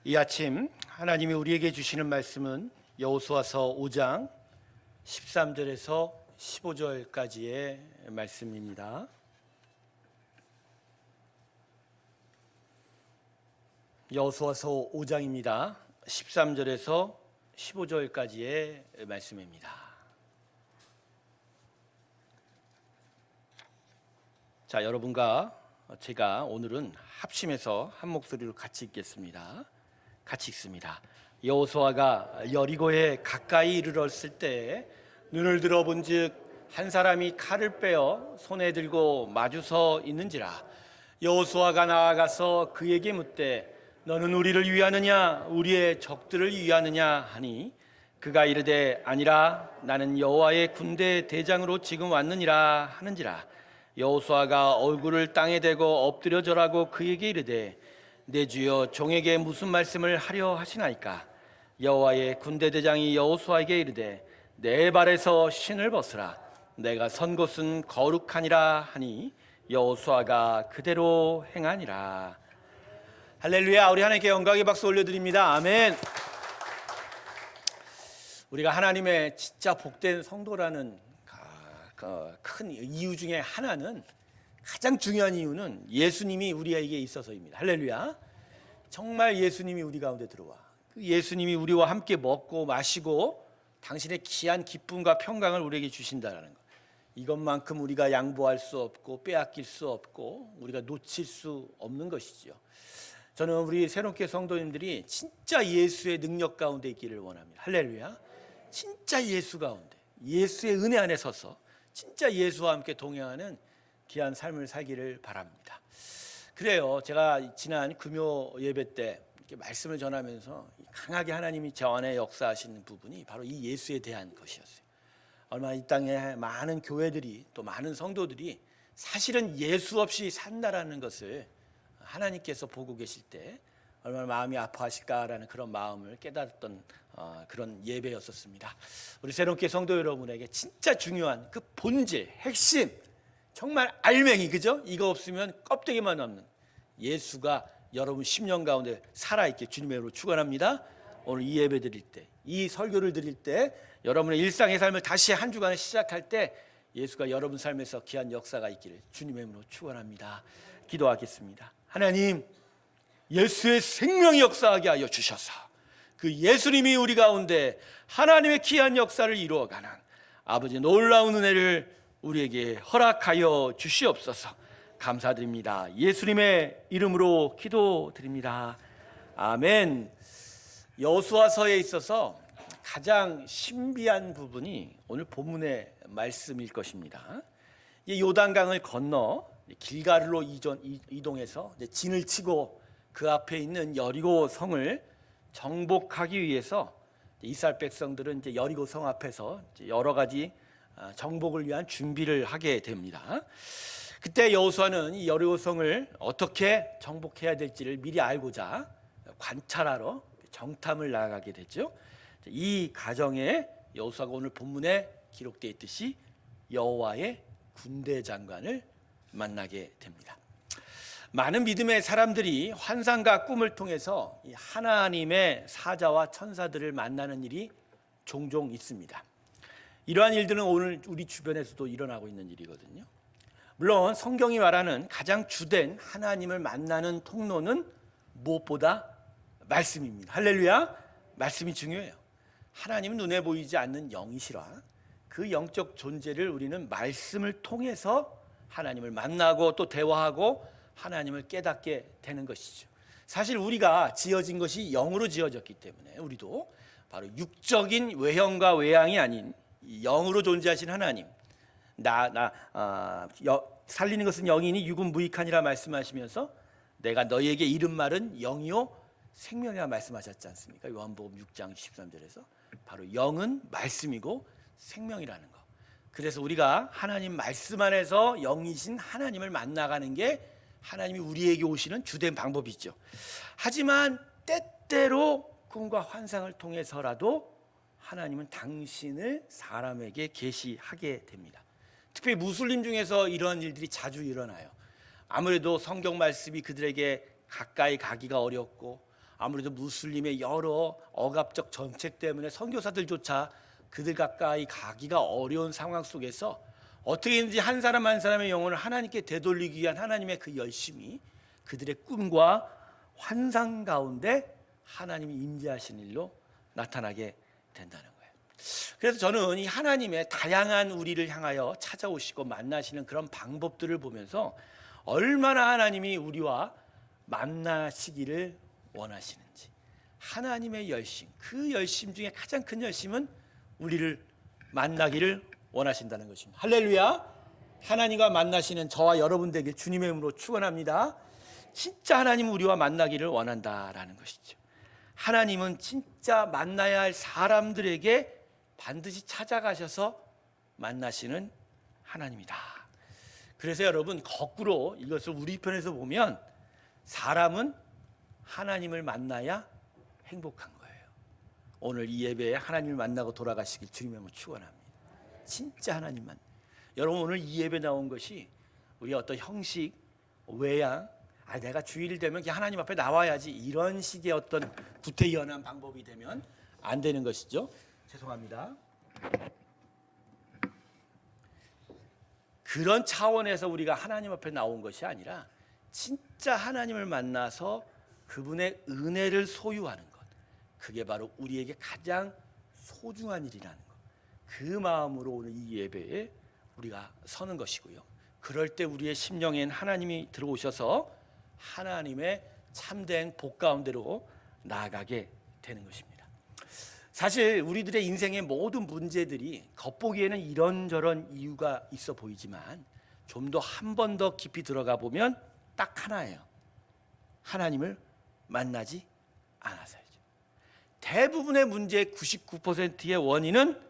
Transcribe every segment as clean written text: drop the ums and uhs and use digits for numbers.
이 아침 하나님이 우리에게 주시는 말씀은 여호수아서 5장 13절에서 15절까지의 말씀입니다. 여호수아서 5장입니다. 13절에서 15절까지의 말씀입니다. 자, 여러분과 제가 오늘은 합심해서 한 목소리로 같이 읽겠습니다. 같이 읽습니다. 여호수아가 여리고에 가까이 이르렀을 때 눈을 들어본즉 한 사람이 칼을 빼어 손에 들고 마주서 있는지라. 여호수아가 나아가서 그에게 묻되 너는 우리를 위하느냐 우리의 적들을 위하느냐 하니 그가 이르되 아니라 나는 여호와의 군대 대장으로 지금 왔느니라 하는지라. 여호수아가 얼굴을 땅에 대고 엎드려 절하고 그에게 이르되 내 주여 종에게 무슨 말씀을 하려 하시나이까. 여호와의 군대 대장이 여호수아에게 이르되 내 발에서 신을 벗으라. 내가 선 곳은 거룩하니라 하니 여호수아가 그대로 행하니라. 할렐루야. 우리 하나님께 영광의 박수 올려드립니다. 아멘. 우리가 하나님의 진짜 복된 성도라는 큰 이유 중에 하나는, 가장 중요한 이유는 예수님이 우리에게 있어서입니다. 할렐루야. 정말 예수님이 우리 가운데 들어와 그 예수님이 우리와 함께 먹고 마시고 당신의 귀한 기쁨과 평강을 우리에게 주신다는 것, 이것만큼 우리가 양보할 수 없고 빼앗길 수 없고 우리가 놓칠 수 없는 것이죠. 저는 우리 새롭게 성도님들이 진짜 예수의 능력 가운데 있기를 원합니다. 할렐루야. 진짜 예수 가운데, 예수의 은혜 안에 서서 진짜 예수와 함께 동행하는 귀한 삶을 살기를 바랍니다. 그래요. 제가 지난 금요 예배 때 이렇게 말씀을 전하면서 강하게 하나님이 저 안에 역사하시는 부분이 바로 이 예수에 대한 것이었어요. 얼마나 이 땅에 많은 교회들이 또 많은 성도들이 사실은 예수 없이 산다라는 것을 하나님께서 보고 계실 때 얼마나 마음이 아파하실까라는 그런 마음을 깨달았던 그런 예배였었습니다. 우리 새롭게 성도 여러분에게 진짜 중요한 그 본질, 핵심, 정말 알맹이, 그죠? 이거 없으면 껍데기만 남는 예수가 여러분 심령 가운데 살아있게 주님의 이름으로 축원합니다. 오늘 이 예배 드릴 때, 이 설교를 드릴 때, 여러분의 일상의 삶을 다시 한 주간을 시작할 때 예수가 여러분 삶에서 귀한 역사가 있기를 주님의 이름으로 축원합니다. 기도하겠습니다. 하나님, 예수의 생명이 역사하게 하여 주셔서 그 예수님이 우리 가운데 하나님의 귀한 역사를 이루어가는 아버지 놀라운 은혜를 우리에게 허락하여 주시옵소서. 감사드립니다. 예수님의 이름으로 기도드립니다. 아멘. 여호수아서에 있어서 가장 신비한 부분이 오늘 본문의 말씀일 것입니다. 요단강을 건너 길가르로 이동해서 진을 치고 그 앞에 있는 여리고 성을 정복하기 위해서 이스라엘 백성들은 이제 여리고 성 앞에서 여러 가지 정복을 위한 준비를 하게 됩니다. 그때 여호수아는 이 여리고 성을 어떻게 정복해야 될지를 미리 알고자 관찰하러 정탐을 나가게 되죠. 이 과정에 여호수아가 오늘 본문에 기록되어 있듯이 여호와의 군대 장관을 만나게 됩니다. 많은 믿음의 사람들이 환상과 꿈을 통해서 하나님의 사자와 천사들을 만나는 일이 종종 있습니다. 이러한 일들은 오늘 우리 주변에서도 일어나고 있는 일이거든요. 물론 성경이 말하는 가장 주된 하나님을 만나는 통로는 무엇보다 말씀입니다. 할렐루야. 말씀이 중요해요. 하나님은 눈에 보이지 않는 영이시라 그 영적 존재를 우리는 말씀을 통해서 하나님을 만나고 또 대화하고 하나님을 깨닫게 되는 것이죠. 사실 우리가 지어진 것이 영으로 지어졌기 때문에 우리도 바로 육적인 외형과 외양이 아닌 영으로 존재하신 하나님, 살리는 것은 영이니 육은 무익하니라 말씀하시면서 내가 너희에게 이른 말은 영이요 생명이라 말씀하셨지 않습니까? 요한복음 6장 13절에서 바로 영은 말씀이고 생명이라는 것. 그래서 우리가 하나님 말씀 안에서 영이신 하나님을 만나가는 게 하나님이 우리에게 오시는 주된 방법이죠. 하지만 때때로 꿈과 환상을 통해서라도 하나님은 당신을 사람에게 계시하게 됩니다. 특별히 무슬림 중에서 이런 일들이 자주 일어나요. 아무래도 성경 말씀이 그들에게 가까이 가기가 어렵고 아무래도 무슬림의 여러 억압적 정책 때문에 선교사들조차 그들 가까이 가기가 어려운 상황 속에서 어떻게든지 한 사람 한 사람의 영혼을 하나님께 되돌리기 위한 하나님의 그 열심이 그들의 꿈과 환상 가운데 하나님이 임재하신 일로 나타나게 된다는 거예요. 그래서 저는 이 하나님의 다양한 우리를 향하여 찾아오시고 만나시는 그런 방법들을 보면서 얼마나 하나님이 우리와 만나시기를 원하시는지, 하나님의 열심, 그 열심 중에 가장 큰 열심은 우리를 만나기를 원하신다는 것입니다. 할렐루야. 하나님과 만나시는 저와 여러분 되길 주님의 이름으로 축원합니다. 진짜 하나님은 우리와 만나기를 원한다라는 것이죠. 하나님은 진짜 만나야 할 사람들에게 반드시 찾아가셔서 만나시는 하나님이다. 그래서 여러분, 거꾸로 이것을 우리 편에서 보면 사람은 하나님을 만나야 행복한 거예요. 오늘 이 예배에 하나님을 만나고 돌아가시길 주님의 이름으로 축원합니다. 진짜 하나님만. 여러분, 오늘 이 예배 나온 것이 우리 어떤 형식, 외양, 내가 주일 되면 그냥 하나님 앞에 나와야지, 이런 식의 어떤 구태연한 방법이 되면 안 되는 것이죠. 죄송합니다. 그런 차원에서 우리가 하나님 앞에 나온 것이 아니라 진짜 하나님을 만나서 그분의 은혜를 소유하는 것, 그게 바로 우리에게 가장 소중한 일이라는 것. 그 마음으로 오늘 이 예배에 우리가 서는 것이고요. 그럴 때 우리의 심령엔 하나님이 들어오셔서 하나님의 참된 복 가운데로 나아가게 되는 것입니다. 사실 우리들의 인생의 모든 문제들이 겉보기에는 이런저런 이유가 있어 보이지만 좀 더 한 번 더 깊이 들어가 보면 딱 하나예요. 하나님을 만나지 않아서죠. 대부분의 문제의 99%의 원인은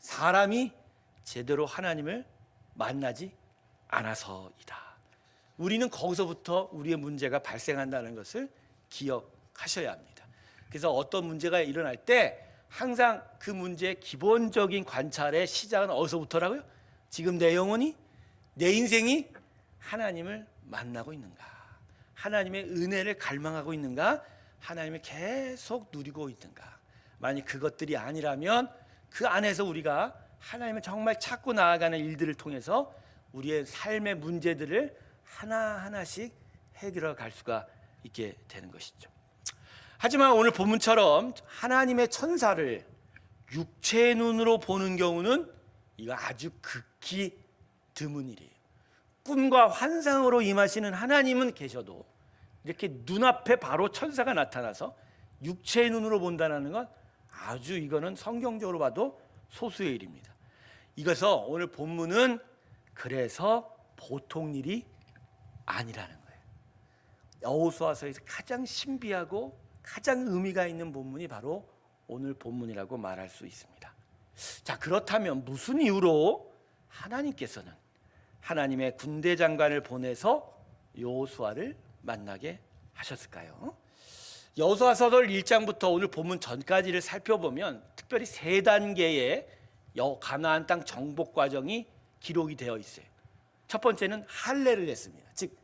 사람이 제대로 하나님을 만나지 않아서이다. 우리는 거기서부터 우리의 문제가 발생한다는 것을 기억하셔야 합니다. 그래서 어떤 문제가 일어날 때 항상 그 문제의 기본적인 관찰의 시작은 어디서부터라고요? 지금 내 영혼이, 내 인생이 하나님을 만나고 있는가, 하나님의 은혜를 갈망하고 있는가, 하나님을 계속 누리고 있는가. 만약 그것들이 아니라면 그 안에서 우리가 하나님을 정말 찾고 나아가는 일들을 통해서 우리의 삶의 문제들을 하나하나씩 해결해 갈 수가 있게 되는 것이죠. 하지만 오늘 본문처럼 하나님의 천사를 육체의 눈으로 보는 경우는 이거 아주 극히 드문 일이에요. 꿈과 환상으로 임하시는 하나님은 계셔도 이렇게 눈앞에 바로 천사가 나타나서 육체의 눈으로 본다는 건 아주, 이거는 성경적으로 봐도 소수의 일입니다. 이것서 오늘 본문은 그래서 보통 일이 아니라는 거예요. 여호수아서에서 가장 신비하고 가장 의미가 있는 본문이 바로 오늘 본문이라고 말할 수 있습니다. 자, 그렇다면 무슨 이유로 하나님께서는 하나님의 군대 장관을 보내서 여호수아를 만나게 하셨을까요? 여호수아서를 1장부터 오늘 본문 전까지를 살펴보면 특별히 세 단계의 가나안 땅 정복 과정이 기록이 되어 있어요. 첫 번째는 할례를 했습니다. 즉,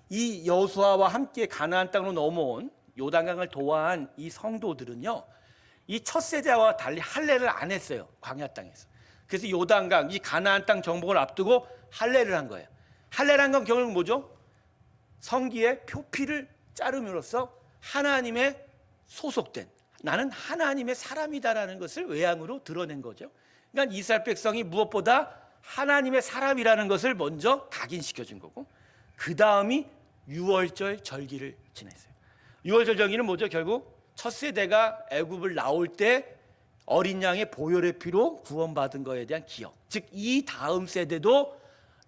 이 여호수아와 함께 가나안 땅으로 넘어온 요단강을 도하한 이 성도들은요, 이 첫 세대와 달리 할례를 안 했어요. 광야 땅에서. 그래서 요단강, 이 가나안 땅 정복을 앞두고 할례를 한 거예요. 할례를 한 건 결국 뭐죠? 성기의 표피를 자름으로써 하나님의 소속된, 나는 하나님의 사람이다라는 것을 외양으로 드러낸 거죠. 그러니까 이스라엘 백성이 무엇보다 하나님의 사람이라는 것을 먼저 각인시켜 준 거고, 그 다음이 유월절 절기를 지냈어요. 유월절 절기는 뭐죠? 결국 첫 세대가 애굽을 나올 때 어린 양의 보혈의 피로 구원받은 것에 대한 기억. 즉, 이 다음 세대도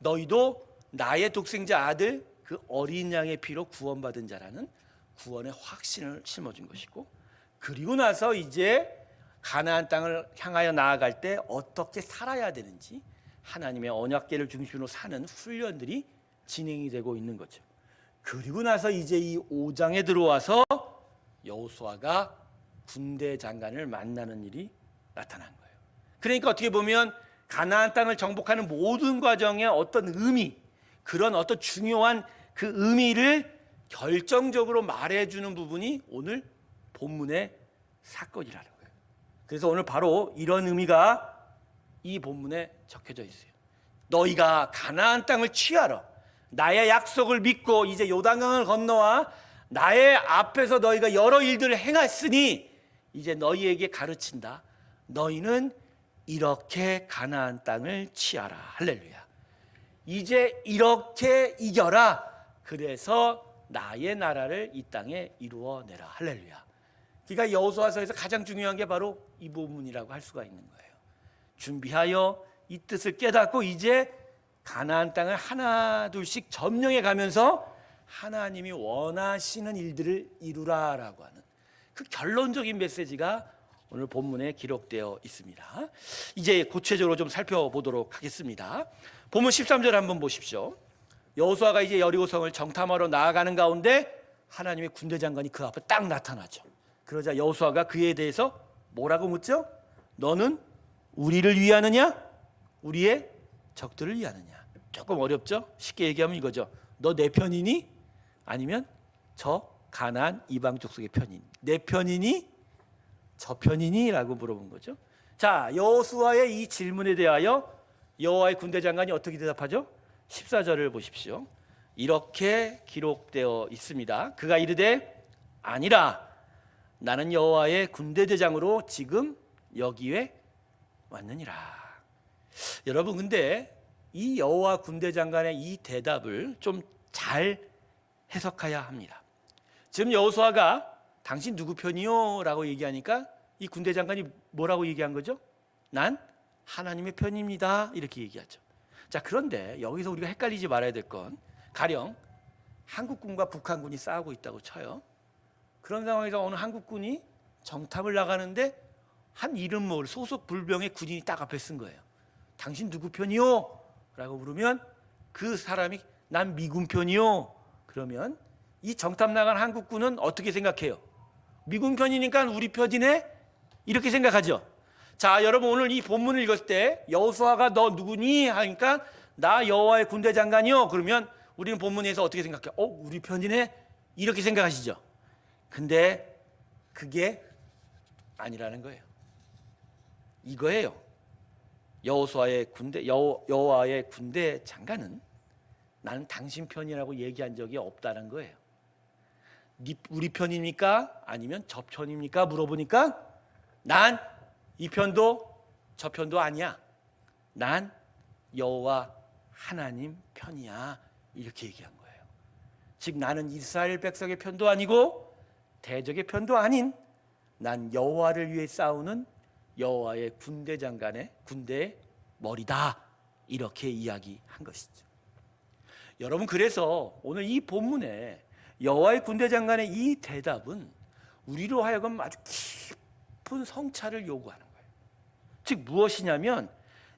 너희도 나의 독생자 아들 그 어린 양의 피로 구원받은 자라는 구원의 확신을 심어준 것이고, 그리고 나서 이제 가나안 땅을 향하여 나아갈 때 어떻게 살아야 되는지 하나님의 언약궤를 중심으로 사는 훈련들이 진행이 되고 있는 거죠. 그리고 나서 이제 이 5장에 들어와서 여호수아가 군대 장관을 만나는 일이 나타난 거예요. 그러니까 어떻게 보면 가나안 땅을 정복하는 모든 과정의 어떤 의미, 그런 어떤 중요한 그 의미를 결정적으로 말해주는 부분이 오늘 본문의 사건이라는 거예요. 그래서 오늘 바로 이런 의미가 이 본문에 적혀져 있어요. 너희가 가나안 땅을 취하러 나의 약속을 믿고 이제 요단강을 건너와 나의 앞에서 너희가 여러 일들을 행했으니 이제 너희에게 가르친다. 너희는 이렇게 가나안 땅을 취하라. 할렐루야. 이제 이렇게 이겨라. 그래서 나의 나라를 이 땅에 이루어내라. 할렐루야. 그러니까 여호수아서에서 가장 중요한 게 바로 이 부분이라고 할 수가 있는 거예요. 준비하여 이 뜻을 깨닫고 이제 가나안 땅을 하나 둘씩 점령해 가면서 하나님이 원하시는 일들을 이루라라고 하는 그 결론적인 메시지가 오늘 본문에 기록되어 있습니다. 이제 구체적으로 좀 살펴보도록 하겠습니다. 본문 13절 한번 보십시오. 여호수아가 이제 여리고성을 정탐하러 나아가는 가운데 하나님의 군대 장관이 그 앞에 딱 나타나죠. 그러자 여호수아가 그에 대해서 뭐라고 묻죠? 너는 우리를 위하느냐? 우리의 적들을 위하느냐? 조금 어렵죠? 쉽게 얘기하면 이거죠. 너 내 편이니? 아니면 저 가나안 이방 족속의 편이니? 내 편이니? 저 편이니? 라고 물어본 거죠. 자, 여호수아의 이 질문에 대하여 여호와의 군대 장관이 어떻게 대답하죠? 14절을 보십시오. 이렇게 기록되어 있습니다. 그가 이르되 아니라 나는 여호와의 군대 대장으로 지금 여기에 왔느니라. 여러분, 근데 이 여호와 군대 장관의 이 대답을 좀 잘 해석해야 합니다. 지금 여호수아가 당신 누구 편이요? 라고 얘기하니까 이 군대 장관이 뭐라고 얘기한 거죠? 난 하나님의 편입니다. 이렇게 얘기하죠. 자, 그런데 여기서 우리가 헷갈리지 말아야 될 건 가령 한국군과 북한군이 싸우고 있다고 쳐요. 그런 상황에서 어느 한국군이 정탐을 나가는데 한 이름 모를 소속 불병의 군인이 딱 앞에 쓴 거예요. 당신 누구 편이요? 라고 물으면 그 사람이 난 미군 편이요. 그러면 이 정탐 나간 한국군은 어떻게 생각해요? 미군 편이니까 우리 편이네? 이렇게 생각하죠. 자, 여러분, 오늘 이 본문을 읽을 때 여호수아가 너 누구니? 하니까 나 여호와의 군대 장관이요. 그러면 우리는 본문에서 어떻게 생각해요? 우리 편이네? 이렇게 생각하시죠. 근데 그게 아니라는 거예요. 이거예요. 여호와의 군대 장관은 나는 당신 편이라고 얘기한 적이 없다는 거예요. 우리 편입니까? 아니면 저 편입니까? 물어보니까 난 이 편도 저 편도 아니야. 난 여호와 하나님 편이야. 이렇게 얘기한 거예요. 즉 나는 이스라엘 백성의 편도 아니고 대적의 편도 아닌 난 여호와를 위해 싸우는 여호와의 군대 장관의 군대의 머리다. 이렇게 이야기한 것이죠. 여러분, 그래서 오늘 이 본문에 여호와의 군대 장관의 이 대답은 우리로 하여금 아주 깊은 성찰을 요구하는 거예요. 즉 무엇이냐면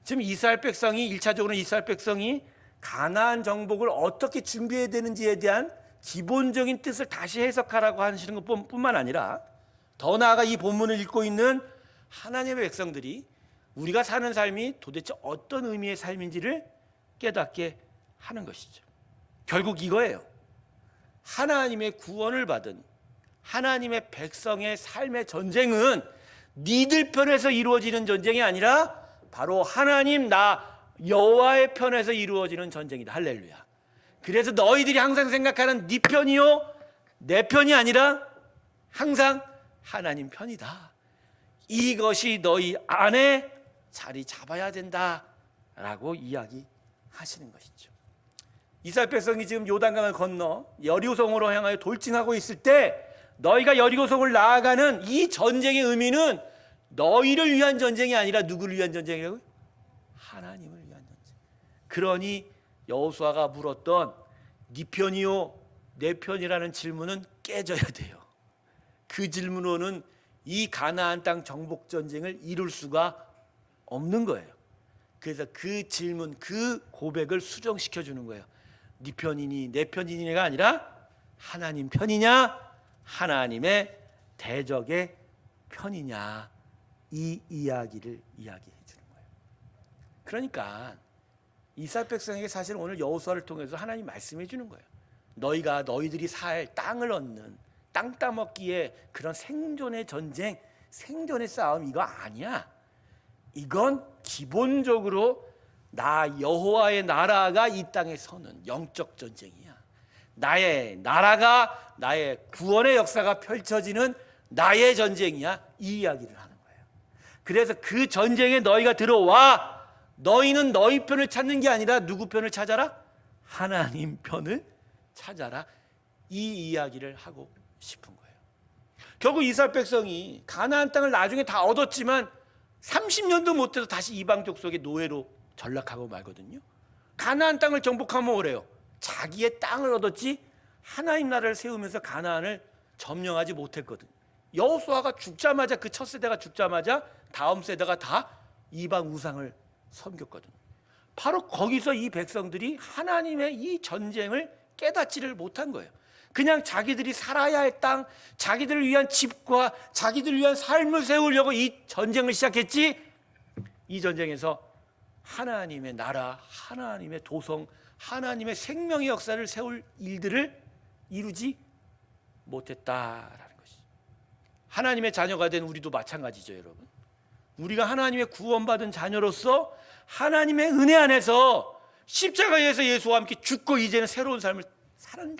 지금 이스라엘 백성이 1차적으로 이스라엘 백성이 가나안 정복을 어떻게 준비해야 되는지에 대한 기본적인 뜻을 다시 해석하라고 하시는 것뿐만 아니라 더 나아가 이 본문을 읽고 있는 하나님의 백성들이 우리가 사는 삶이 도대체 어떤 의미의 삶인지를 깨닫게 하는 것이죠. 결국 이거예요. 하나님의 구원을 받은 하나님의 백성의 삶의 전쟁은 니들 편에서 이루어지는 전쟁이 아니라 바로 하나님 나 여호와의 편에서 이루어지는 전쟁이다. 할렐루야. 그래서 너희들이 항상 생각하는 네 편이요 내 편이 아니라 항상 하나님 편이다. 이것이 너희 안에 자리 잡아야 된다라고 이야기하시는 것이죠. 이스라엘 백성이 지금 요단강을 건너 여리고성으로 향하여 돌진하고 있을 때 너희가 여리고성을 나아가는 이 전쟁의 의미는 너희를 위한 전쟁이 아니라 누구를 위한 전쟁이라고요? 하나님을 위한 전쟁. 그러니 여호수아가 물었던 네 편이요 내 편이라는 질문은 깨져야 돼요. 그 질문으로는 이 가나안 땅 정복 전쟁을 이룰 수가 없는 거예요. 그래서 그 질문, 그 고백을 수정시켜 주는 거예요. 네 편이니 내 편이니가 아니라 하나님 편이냐 하나님의 대적의 편이냐 이 이야기를 이야기해 주는 거예요. 그러니까 이스라엘 백성에게 사실 오늘 여호수아를 통해서 하나님 말씀해 주는 거예요. 너희들이 살 땅을 얻는 땅 따먹기에 그런 생존의 전쟁, 생존의 싸움 이거 아니야. 이건 기본적으로 나 여호와의 나라가 이 땅에 서는 영적 전쟁이야. 나의 나라가, 나의 구원의 역사가 펼쳐지는 나의 전쟁이야. 이 이야기를 하는 거예요. 그래서 그 전쟁에 너희가 들어와. 너희는 너희 편을 찾는 게 아니라 누구 편을 찾아라? 하나님 편을 찾아라. 이 이야기를 하고 싶은 거예요. 결국 이스라엘 백성이 가나안 땅을 나중에 다 얻었지만 30년도 못 돼서 다시 이방 족속의 노예로 전락하고 말거든요. 가나안 땅을 정복하면 뭐래요? 자기의 땅을 얻었지 하나님 나라를 세우면서 가나안을 점령하지 못했거든. 여호수아가 죽자마자, 그 첫 세대가 죽자마자 다음 세대가 다 이방 우상을 섬겼거든. 바로 거기서 이 백성들이 하나님의 이 전쟁을 깨닫지를 못한 거예요. 그냥 자기들이 살아야 할 땅, 자기들을 위한 집과 자기들을 위한 삶을 세우려고 이 전쟁을 시작했지, 이 전쟁에서 하나님의 나라, 하나님의 도성, 하나님의 생명의 역사를 세울 일들을 이루지 못했다라는 것이. 하나님의 자녀가 된 우리도 마찬가지죠, 여러분. 우리가 하나님의 구원받은 자녀로서 하나님의 은혜 안에서 십자가에서 예수와 함께 죽고 이제는 새로운 삶을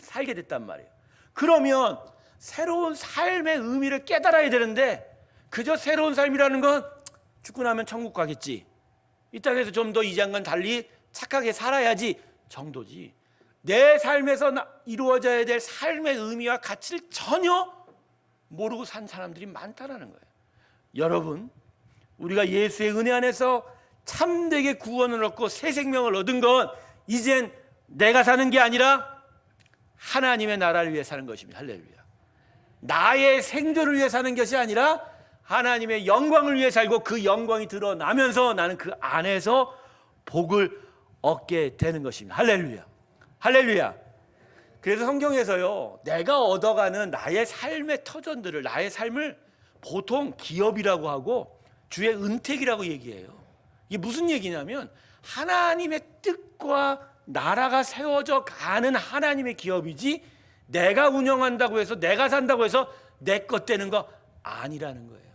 살게 됐단 말이에요. 그러면 새로운 삶의 의미를 깨달아야 되는데, 그저 새로운 삶이라는 건 죽고 나면 천국 가겠지, 이 땅에서 좀 더 이전과는 달리 착하게 살아야지 정도지, 내 삶에서 이루어져야 될 삶의 의미와 가치를 전혀 모르고 산 사람들이 많다라는 거예요. 여러분, 우리가 예수의 은혜 안에서 참되게 구원을 얻고 새 생명을 얻은 건 이젠 내가 사는 게 아니라 하나님의 나라를 위해 사는 것입니다. 할렐루야. 나의 생존을 위해 사는 것이 아니라 하나님의 영광을 위해 살고, 그 영광이 드러나면서 나는 그 안에서 복을 얻게 되는 것입니다. 할렐루야. 할렐루야. 그래서 성경에서요, 내가 얻어가는 나의 삶의 터전들을, 나의 삶을 보통 기업이라고 하고 주의 은택이라고 얘기해요. 이게 무슨 얘기냐면, 하나님의 뜻과 나라가 세워져 가는 하나님의 기업이지, 내가 운영한다고 해서, 내가 산다고 해서 내 것 되는 거 아니라는 거예요.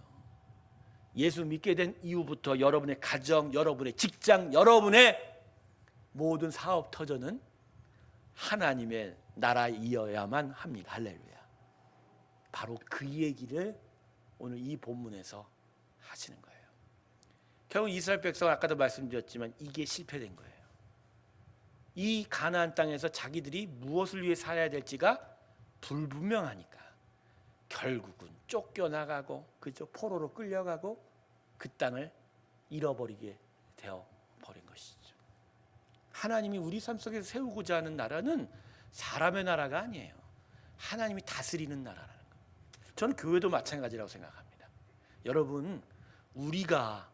예수 믿게 된 이후부터 여러분의 가정, 여러분의 직장, 여러분의 모든 사업 터전은 하나님의 나라이어야만 합니다. 할렐루야. 바로 그 얘기를 오늘 이 본문에서 하시는 거예요. 결국 이스라엘 백성은 아까도 말씀드렸지만 이게 실패된 거예요. 이 가나안 땅에서 자기들이 무엇을 위해 살아야 될지가 불분명하니까 결국은 쫓겨나가고, 그죠, 포로로 끌려가고 그 땅을 잃어버리게 되어 버린 것이죠. 하나님이 우리 삶 속에서 세우고자 하는 나라는 사람의 나라가 아니에요. 하나님이 다스리는 나라라는 거예요. 저는 교회도 마찬가지라고 생각합니다. 여러분, 우리가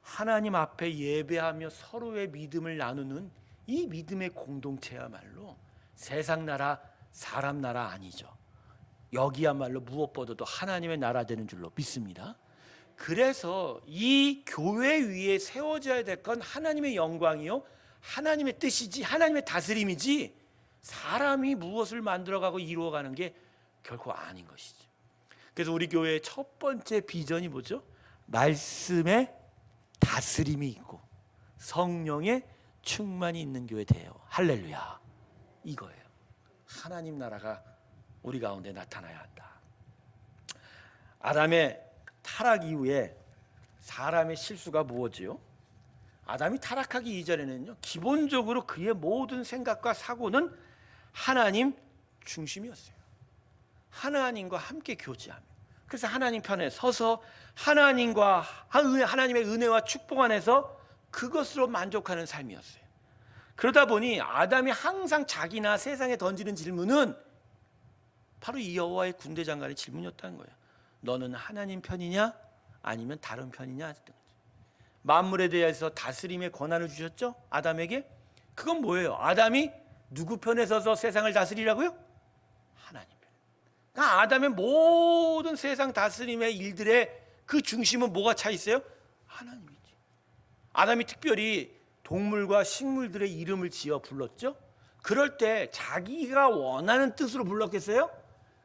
하나님 앞에 예배하며 서로의 믿음을 나누는 이 믿음의 공동체야말로 세상 나라, 사람 나라 아니죠. 여기야말로 무엇보다도 하나님의 나라 되는 줄로 믿습니다. 그래서 이 교회 위에 세워져야 될 건 하나님의 영광이요, 하나님의 뜻이지, 하나님의 다스림이지, 사람이 무엇을 만들어가고 이루어가는 게 결코 아닌 것이죠. 그래서 우리 교회의 첫 번째 비전이 뭐죠? 말씀의 다스림이 있고 성령의 충만이 있는 교회 돼요. 할렐루야. 이거예요. 하나님 나라가 우리 가운데 나타나야 한다. 아담의 타락 이후에 사람의 실수가 무엇이요? 아담이 타락하기 이전에는요, 기본적으로 그의 모든 생각과 사고는 하나님 중심이었어요. 하나님과 함께 교제하며, 그래서 하나님 편에 서서 하나님의 은혜와 축복 안에서 그것으로 만족하는 삶이었어요. 그러다 보니 아담이 항상 자기나 세상에 던지는 질문은 바로 이 여호와의 군대 장관의 질문이었다는 거예요. 너는 하나님 편이냐 아니면 다른 편이냐. 만물에 대해서 다스림의 권한을 주셨죠, 아담에게. 그건 뭐예요? 아담이 누구 편에 서서 세상을 다스리라고요? 하나님 편. 그러니까 아담의 모든 세상 다스림의 일들의 그 중심은 뭐가 차 있어요? 하나님이지. 아담이 특별히 동물과 식물들의 이름을 지어 불렀죠. 그럴 때 자기가 원하는 뜻으로 불렀겠어요?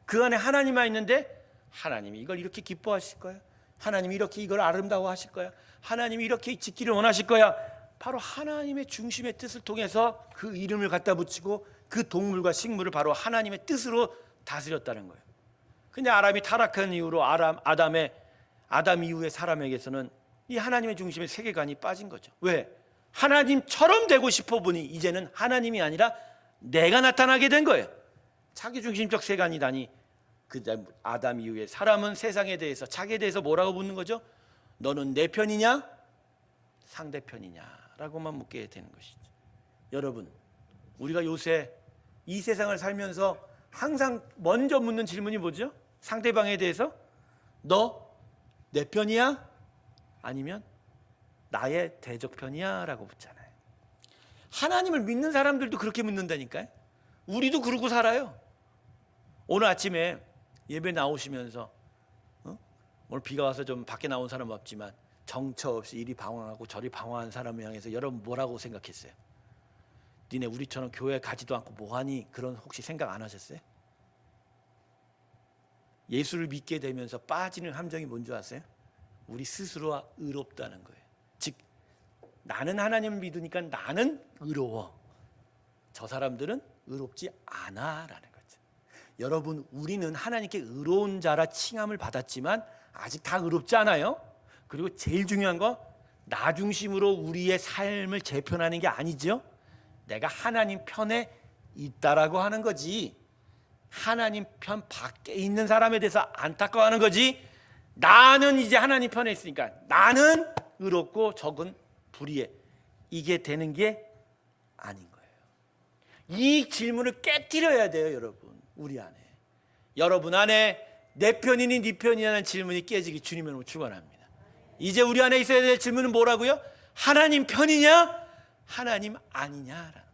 그 안에 하나님만 있는데 하나님이 이걸 이렇게 기뻐하실 거야? 하나님이 이렇게 이걸 아름다워하실 거야? 하나님이 이렇게 짓기를 원하실 거야? 바로 하나님의 중심의 뜻을 통해서 그 이름을 갖다 붙이고 그 동물과 식물을 바로 하나님의 뜻으로 다스렸다는 거예요. 근데 아람이 타락한 이후로 아담 이후의 사람에게서는 이 하나님의 중심의 세계관이 빠진 거죠. 왜? 하나님처럼 되고 싶어 보니 이제는 하나님이 아니라 내가 나타나게 된 거예요. 자기 중심적 세계관이다니. 그 아담 이후에 사람은 세상에 대해서 자기에 대해서 뭐라고 묻는 거죠? 너는 내 편이냐 상대편이냐라고만 묻게 되는 것이죠. 여러분, 우리가 요새 이 세상을 살면서 항상 먼저 묻는 질문이 뭐죠? 상대방에 대해서 너 내 편이야? 아니면 나의 대적편이야? 라고 묻잖아요. 하나님을 믿는 사람들도 그렇게 묻는다니까요. 우리도 그러고 살아요. 오늘 아침에 예배 나오시면서 오늘 비가 와서 좀 밖에 나온 사람은 없지만 정처 없이 이리 방황하고 저리 방황한 사람을 향해서 여러분 뭐라고 생각했어요? 니네 우리처럼 교회 가지도 않고 뭐하니? 그런 혹시 생각 안 하셨어요? 예수를 믿게 되면서 빠지는 함정이 뭔지 아세요? 우리 스스로가 의롭다는 거예요. 즉 나는 하나님을 믿으니까 나는 의로워. 저 사람들은 의롭지 않아라는 거죠. 여러분, 우리는 하나님께 의로운 자라 칭함을 받았지만 아직 다 의롭지 않아요. 그리고 제일 중요한 거, 나 중심으로 우리의 삶을 재편하는 게 아니죠. 내가 하나님 편에 있다라고 하는 거지. 하나님 편 밖에 있는 사람에 대해서 안타까워하는 거지. 나는 이제 하나님 편에 있으니까 나는 의롭고 적은 불의해. 이게 되는 게 아닌 거예요. 이 질문을 깨뜨려야 돼요, 여러분. 우리 안에. 여러분 안에 내 편이니 네 편이냐는 질문이 깨지기 주님으로 축원합니다. 이제 우리 안에 있어야 될 질문은 뭐라고요? 하나님 편이냐? 하나님 아니냐라는 거예요.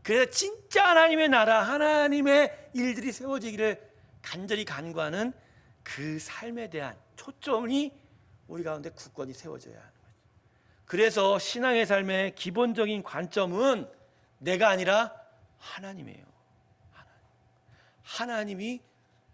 그래서 진짜 하나님의 나라, 하나님의 일들이 세워지기를 간절히 간구하는 그 삶에 대한 초점이 우리 가운데 굳건히 세워져야 하는 거죠. 그래서 신앙의 삶의 기본적인 관점은 내가 아니라 하나님이에요. 하나님이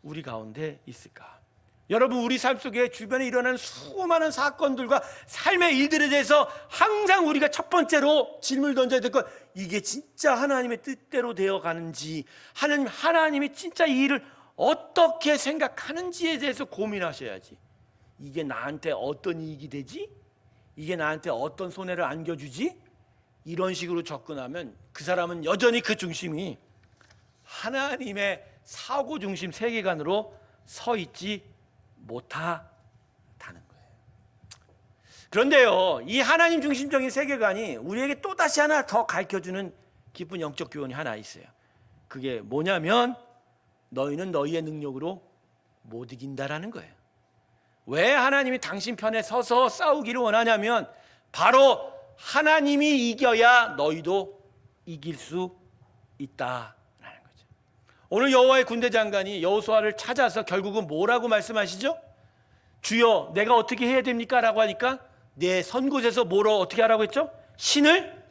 우리 가운데 있을까? 여러분, 우리 삶 속에 주변에 일어나는 수많은 사건들과 삶의 일들에 대해서 항상 우리가 첫 번째로 질문을 던져야 될 것, 이게 진짜 하나님의 뜻대로 되어 가는지, 하나님이 진짜 이 일을 어떻게 생각하는지에 대해서 고민하셔야지. 이게 나한테 어떤 이익이 되지? 이게 나한테 어떤 손해를 안겨주지? 이런 식으로 접근하면 그 사람은 여전히 그 중심이 하나님의 사고 중심 세계관으로 서 있지 못하다는 거예요. 그런데요, 이 하나님 중심적인 세계관이 우리에게 또다시 하나 더 가르쳐주는 기쁜 영적 교훈이 하나 있어요. 그게 뭐냐면 너희는 너희의 능력으로 못 이긴다라는 거예요. 왜 하나님이 당신 편에 서서 싸우기를 원하냐면 바로 하나님이 이겨야 너희도 이길 수 있다라는 거죠. 오늘 여호와의 군대 장관이 여호수아를 찾아서 결국은 뭐라고 말씀하시죠? 주여, 내가 어떻게 해야 됩니까? 라고 하니까 내 선 곳에서 뭐로 어떻게 하라고 했죠? 신을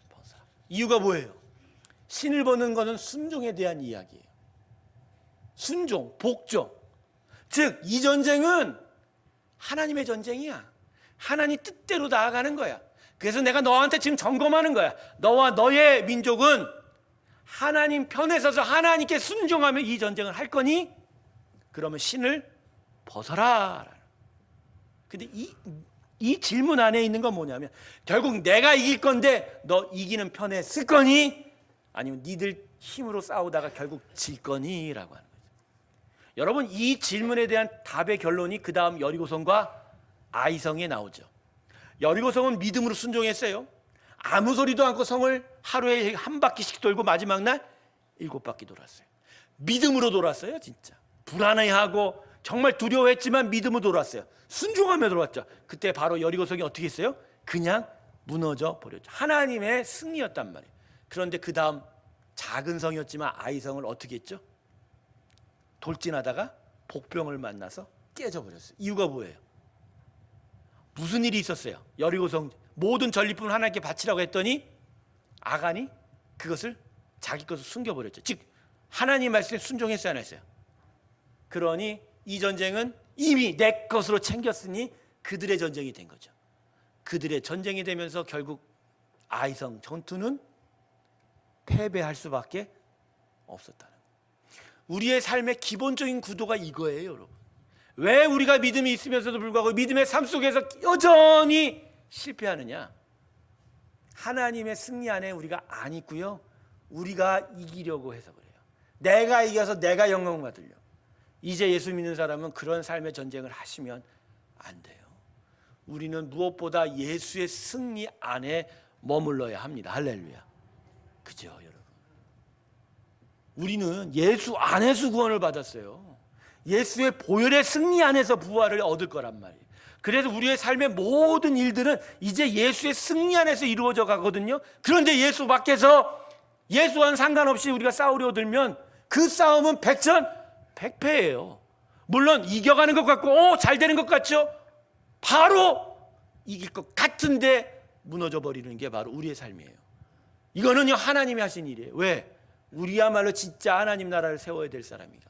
벗어라. 이유가 뭐예요? 신을 벗는 것은 순종에 대한 이야기예요. 순종, 복종. 즉 이 전쟁은 하나님의 전쟁이야. 하나님 뜻대로 나아가는 거야. 그래서 내가 너한테 지금 점검하는 거야. 너와 너의 민족은 하나님 편에 서서 하나님께 순종하며 이 전쟁을 할 거니? 그러면 신을 벗어라. 근데 이 질문 안에 있는 건 뭐냐면 결국 내가 이길 건데 너 이기는 편에 쓸 거니? 아니면 니들 힘으로 싸우다가 결국 질 거니? 라고 하는 거죠. 여러분, 이 질문에 대한 답의 결론이 그 다음 여리고성과 아이성에 나오죠. 여리고성은 믿음으로 순종했어요. 아무 소리도 않고 성을 하루에 한 바퀴씩 돌고 마지막 날 7바퀴 돌았어요. 믿음으로 돌았어요. 진짜 불안해하고 정말 두려워했지만 믿음으로 돌았어요. 순종하며 돌았죠. 그때 바로 여리고성이 어떻게 했어요? 그냥 무너져 버렸죠. 하나님의 승리였단 말이에요. 그런데 그 다음 작은 성이었지만 아이성을 어떻게 했죠? 돌진하다가 복병을 만나서 깨져버렸어요. 이유가 뭐예요? 무슨 일이 있었어요? 여리고성 모든 전리품을 하나님께 바치라고 했더니 아간이 그것을 자기 것을 숨겨버렸죠. 즉 하나님 말씀에 순종했어요, 안 했어요? 그러니 이 전쟁은 이미 내 것으로 챙겼으니 그들의 전쟁이 된 거죠. 그들의 전쟁이 되면서 결국 아이성 전투는 패배할 수밖에 없었다는 거예요. 우리의 삶의 기본적인 구도가 이거예요, 여러분. 왜 우리가 믿음이 있으면서도 불구하고 믿음의 삶 속에서 여전히 실패하느냐? 하나님의 승리 안에 우리가 안 있고요, 우리가 이기려고 해서 그래요. 내가 이겨서 내가 영광 받으려. 이제 예수 믿는 사람은 그런 삶의 전쟁을 하시면 안 돼요. 우리는 무엇보다 예수의 승리 안에 머물러야 합니다. 할렐루야. 그죠, 여러분? 우리는 예수 안에서 구원을 받았어요. 예수의 보혈의 승리 안에서 부활을 얻을 거란 말이에요. 그래서 우리의 삶의 모든 일들은 이제 예수의 승리 안에서 이루어져 가거든요. 그런데 예수 밖에서 예수와는 상관없이 우리가 싸우려 들면 그 싸움은 백전백패예요. 물론 이겨가는 것 같고 잘 되는 것 같죠? 바로 이길 것 같은데 무너져 버리는 게 바로 우리의 삶이에요. 이거는요, 하나님이 하신 일이에요. 왜? 우리야말로 진짜 하나님 나라를 세워야 될 사람이다.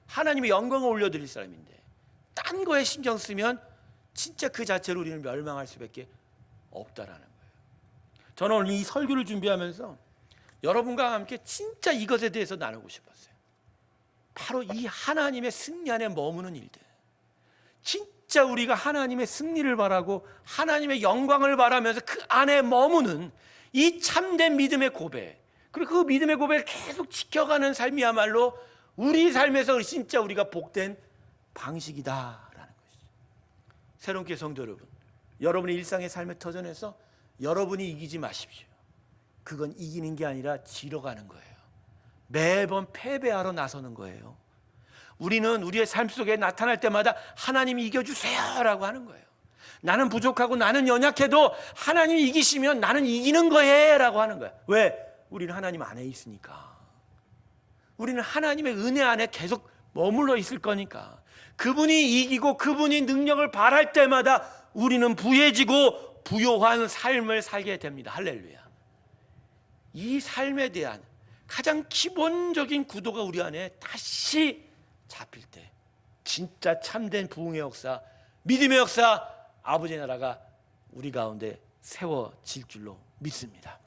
하나님의 영광을 올려드릴 사람인데 딴 거에 신경 쓰면 진짜 그 자체로 우리는 멸망할 수밖에 없다라는 거예요. 저는 오늘 이 설교를 준비하면서 여러분과 함께 진짜 이것에 대해서 나누고 싶었어요. 바로 이 하나님의 승리 안에 머무는 일들. 진짜 우리가 하나님의 승리를 바라고 하나님의 영광을 바라면서 그 안에 머무는 이 참된 믿음의 고백, 그리고 그 믿음의 고백을 계속 지켜가는 삶이야말로 우리 삶에서 진짜 우리가 복된 방식이다라는 것이죠. 새롭게 성도 여러분, 여러분의 일상의 삶의 터전에서 여러분이 이기지 마십시오. 그건 이기는 게 아니라 지러 가는 거예요. 매번 패배하러 나서는 거예요. 우리는 우리의 삶 속에 나타날 때마다 하나님이 이겨주세요 라고 하는 거예요. 나는 부족하고 나는 연약해도 하나님이 이기시면 나는 이기는 거예요 라고 하는 거예요. 왜? 우리는 하나님 안에 있으니까. 우리는 하나님의 은혜 안에 계속 머물러 있을 거니까. 그분이 이기고 그분이 능력을 발할 때마다 우리는 부해지고 부요한 삶을 살게 됩니다. 할렐루야. 이 삶에 대한 가장 기본적인 구도가 우리 안에 다시 잡힐 때 진짜 참된 부흥의 역사, 믿음의 역사, 아버지의 나라가 우리 가운데 세워질 줄로 믿습니다.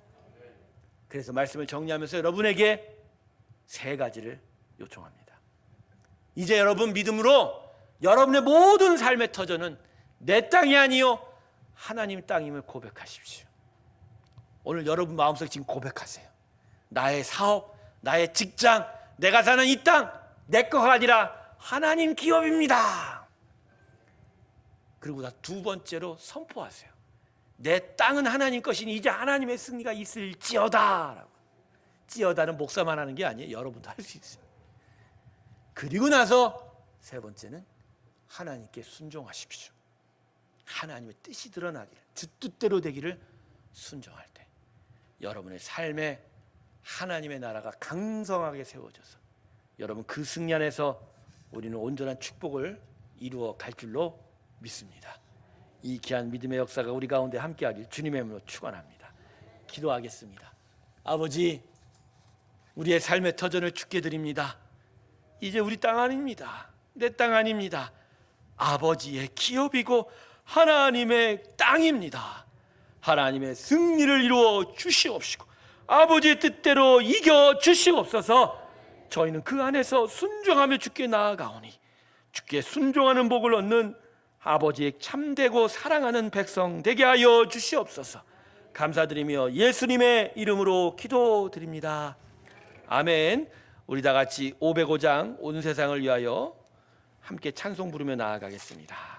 그래서 말씀을 정리하면서 여러분에게 세 가지를 요청합니다. 이제 여러분 믿음으로 여러분의 모든 삶의 터전은 내 땅이 아니요 하나님 땅임을 고백하십시오. 오늘 여러분 마음속에 지금 고백하세요. 나의 사업, 나의 직장, 내가 사는 이 땅, 내 거가 아니라 하나님 기업입니다. 그리고 두 번째로 선포하세요. 내 땅은 하나님 것이니 이제 하나님의 승리가 있을지어다. 찌어다는 목사만 하는 게 아니에요. 여러분도 할 수 있어요. 그리고 나서 세 번째는 하나님께 순종하십시오. 하나님의 뜻이 드러나기를, 주 뜻대로 되기를 순종할 때 여러분의 삶에 하나님의 나라가 강성하게 세워져서 여러분 그 승리 안에서 우리는 온전한 축복을 이루어 갈 줄로 믿습니다. 이 귀한 믿음의 역사가 우리 가운데 함께하길 주님의 이름으로 축원합니다. 기도하겠습니다. 아버지, 우리의 삶의 터전을 주께 드립니다. 이제 우리 땅 아닙니다. 내 땅 아닙니다. 아버지의 기업이고 하나님의 땅입니다. 하나님의 승리를 이루어 주시옵시고 아버지의 뜻대로 이겨 주시옵소서. 저희는 그 안에서 순종하며 주께 나아가오니 주께 순종하는 복을 얻는 아버지의 참되고 사랑하는 백성 되게 하여 주시옵소서. 감사드리며 예수님의 이름으로 기도드립니다. 아멘. 우리 다 같이 505장 온 세상을 위하여 함께 찬송 부르며 나아가겠습니다.